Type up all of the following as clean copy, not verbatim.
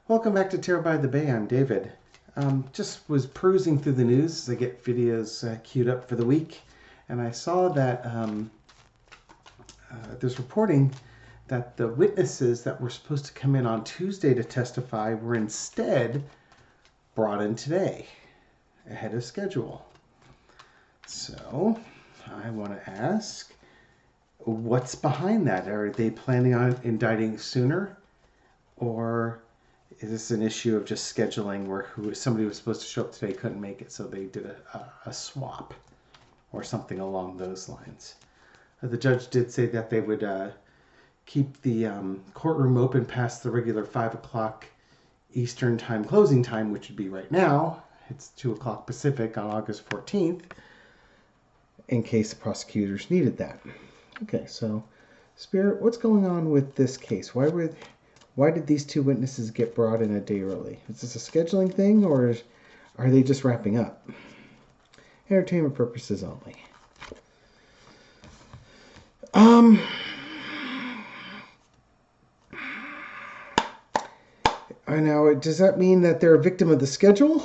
Welcome back to Terror by the Bay. I'm David. Just was perusing through the news as I get videos queued up for the week, and I saw that there's reporting that the witnesses that were supposed to come in on Tuesday to testify were instead brought in today, ahead of schedule. So I want to ask, what's behind that? Are they planning on indicting sooner, or is this an issue of just scheduling where somebody was supposed to show up today couldn't make it, so they did a swap or something along those lines? The judge did say that they would keep the courtroom open past the regular 5 o'clock Eastern time closing time, which would be right now. It's 2 o'clock Pacific on August 14th, in case the prosecutors needed that. Okay, so Spirit, what's going on with this case? Why did these two witnesses get brought in a day early? Is this a scheduling thing, or are they just wrapping up? Entertainment purposes only. Now, does that mean that they're a victim of the schedule,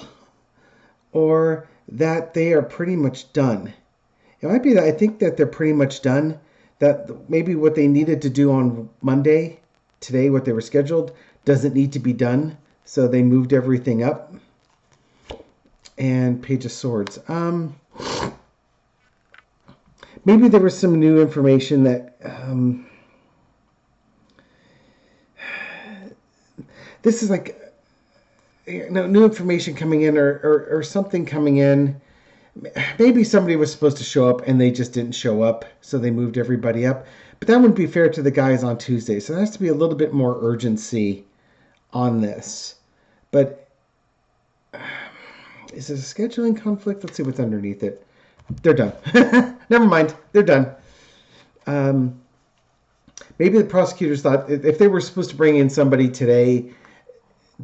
or that they are pretty much done? It might be that I think that they're pretty much done, that maybe what they needed to do on Monday, today, what they were scheduled, doesn't need to be done, so they moved everything up. And Page of Swords. Maybe there was some new information that this is like new information coming in, or something coming in. Maybe somebody was supposed to show up and they just didn't show up, so they moved everybody up. But that wouldn't be fair to the guys on Tuesday, so there has to be a little bit more urgency on this. But is it a scheduling conflict? Let's see what's underneath it. They're done. Never mind. They're done. Maybe the prosecutors thought if they were supposed to bring in somebody today,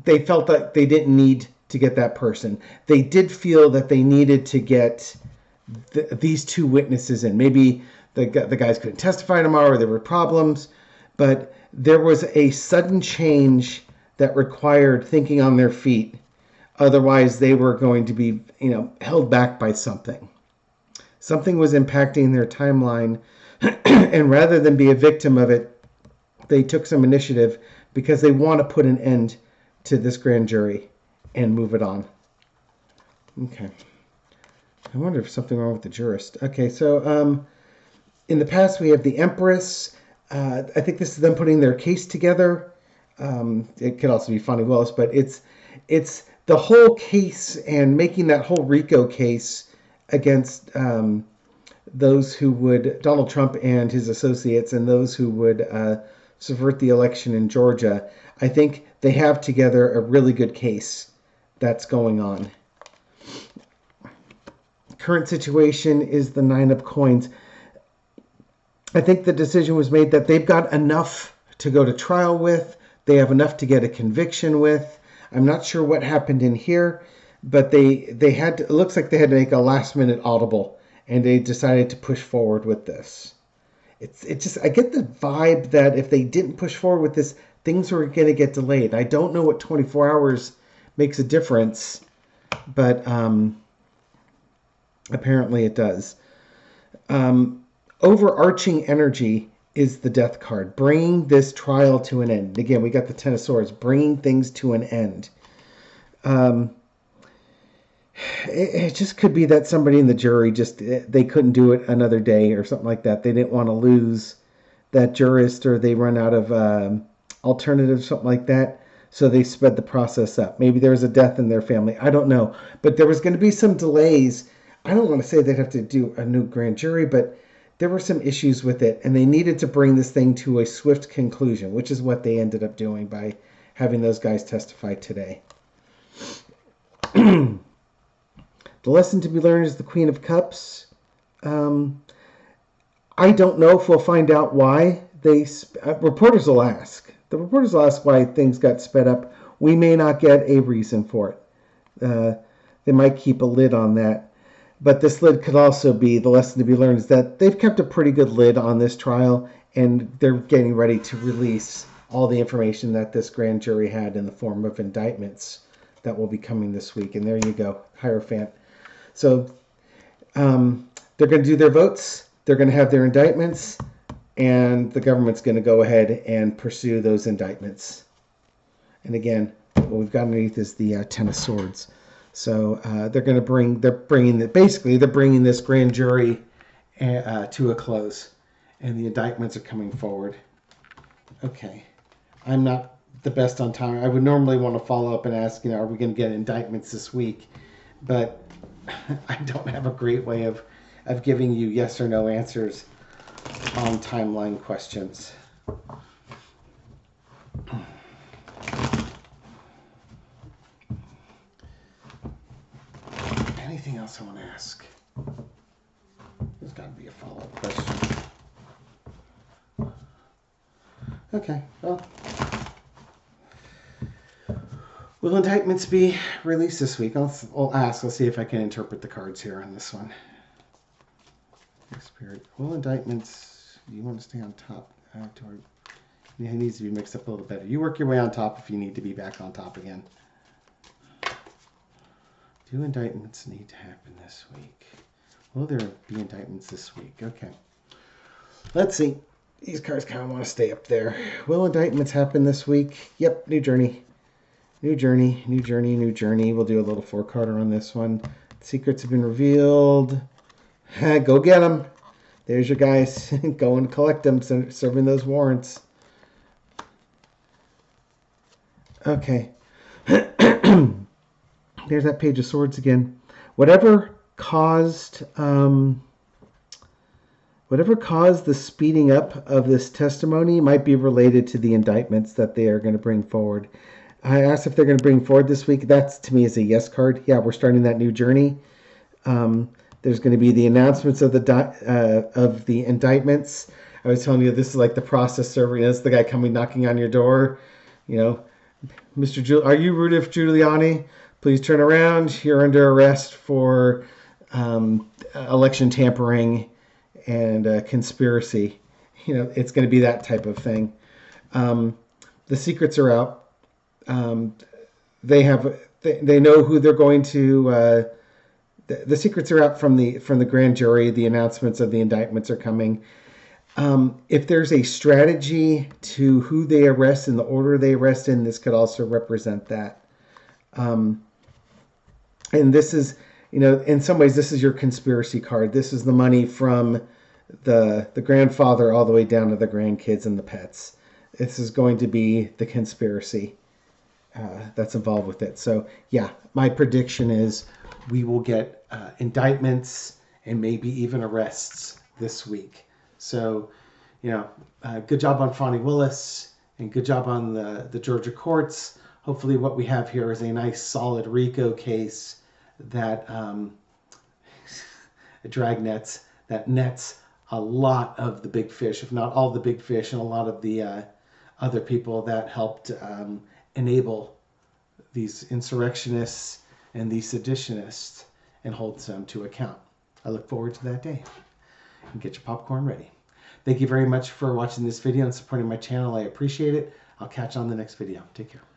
they felt that they didn't need to get that person. They did feel that they needed to get these two witnesses in. Maybe the guys couldn't testify tomorrow, or there were problems, but there was a sudden change that required thinking on their feet. Otherwise, they were going to be, held back by something. Something was impacting their timeline, and rather than be a victim of it, they took some initiative because they want to put an end to this grand jury and move it on. Okay. I wonder if there's something wrong with the jurist. Okay, so in the past we have the Empress. I think this is them putting their case together. It could also be Fonnie Willis, but it's the whole case and making that whole RICO case against those who would, Donald Trump and his associates, and those who would subvert the election in Georgia. I think they have together a really good case that's going on. Current situation is the 9 of coins. I think the decision was made that they've got enough to go to trial with. They have enough to get a conviction with. I'm not sure what happened in here, but they had to, it looks like they had to make a last minute audible, and they decided to push forward with this. It's just, I get the vibe that if they didn't push forward with this, things were going to get delayed. I don't know what 24 hours makes a difference, but apparently it does. Overarching energy is the Death card, bringing this trial to an end. Again, we got the Ten of Swords, bringing things to an end. It just could be that somebody in the jury they couldn't do it another day or something like that. They didn't want to lose that jurist, or they run out of alternatives, something like that. So they sped the process up. Maybe there was a death in their family. I don't know. But there was going to be some delays. I don't want to say they'd have to do a new grand jury, but there were some issues with it, and they needed to bring this thing to a swift conclusion, which is what they ended up doing by having those guys testify today. The lesson to be learned is the Queen of Cups. I don't know if we'll find out why. Reporters will ask. The reporters will ask why things got sped up. We may not get a reason for it. They might keep a lid on that. But this lid could also be, the lesson to be learned is that they've kept a pretty good lid on this trial, and they're getting ready to release all the information that this grand jury had in the form of indictments that will be coming this week. And there you go, Hierophant. So they're going to do their votes. They're going to have their indictments. And the government's going to go ahead and pursue those indictments. And again, what we've got underneath is the Ten of Swords. So they're bringing this grand jury to a close. And the indictments are coming forward. Okay. I'm not the best on time. I would normally want to follow up and ask, are we going to get indictments this week? But I don't have a great way of giving you yes or no answers on timeline questions. Anything else I want to ask? There's got to be a follow-up question. Okay, well. Will indictments be released this week? I'll ask. I'll see if I can interpret the cards here on this one. Spirit. Will indictments... You want to stay on top? It needs to be mixed up a little better. You work your way on top if you need to be back on top again. Do indictments need to happen this week? Will there be indictments this week? Okay. Let's see. These cards kind of want to stay up there. Will indictments happen this week? Yep, new journey. New journey, new journey, new journey. We'll do a little 4-carder on this one. Secrets have been revealed. Go get them. There's your guys. Go and collect them, serving those warrants. Okay. There's that Page of Swords again. Whatever caused the speeding up of this testimony might be related to the indictments that they are going to bring forward. I asked if they're going to bring forward this week. That, to me, is a yes card. Yeah, we're starting that new journey. There's going to be the announcements of the indictments. I was telling you, this is like the process server. It's the guy coming knocking on your door. Mr. Are you Rudolph Giuliani? Please turn around. You're under arrest for election tampering and conspiracy. It's going to be that type of thing. The secrets are out. They know who they're going to. The secrets are out from the grand jury. The announcements of the indictments are coming. If there's a strategy to who they arrest and the order they arrest in, this could also represent that. And this is, in some ways, this is your conspiracy card. This is the money from the grandfather all the way down to the grandkids and the pets. This is going to be the conspiracy that's involved with it. So, yeah, my prediction is we will get indictments and maybe even arrests this week. So, good job on Fonnie Willis and good job on the Georgia courts. Hopefully what we have here is a nice solid RICO case that dragnets that nets a lot of the big fish, if not all the big fish, and a lot of the other people that helped enable these insurrectionists and these seditionists and holds them to account. I look forward to that day. And get your popcorn ready. Thank you very much for watching this video and supporting my channel. I appreciate it. I'll catch you on the next video. Take care.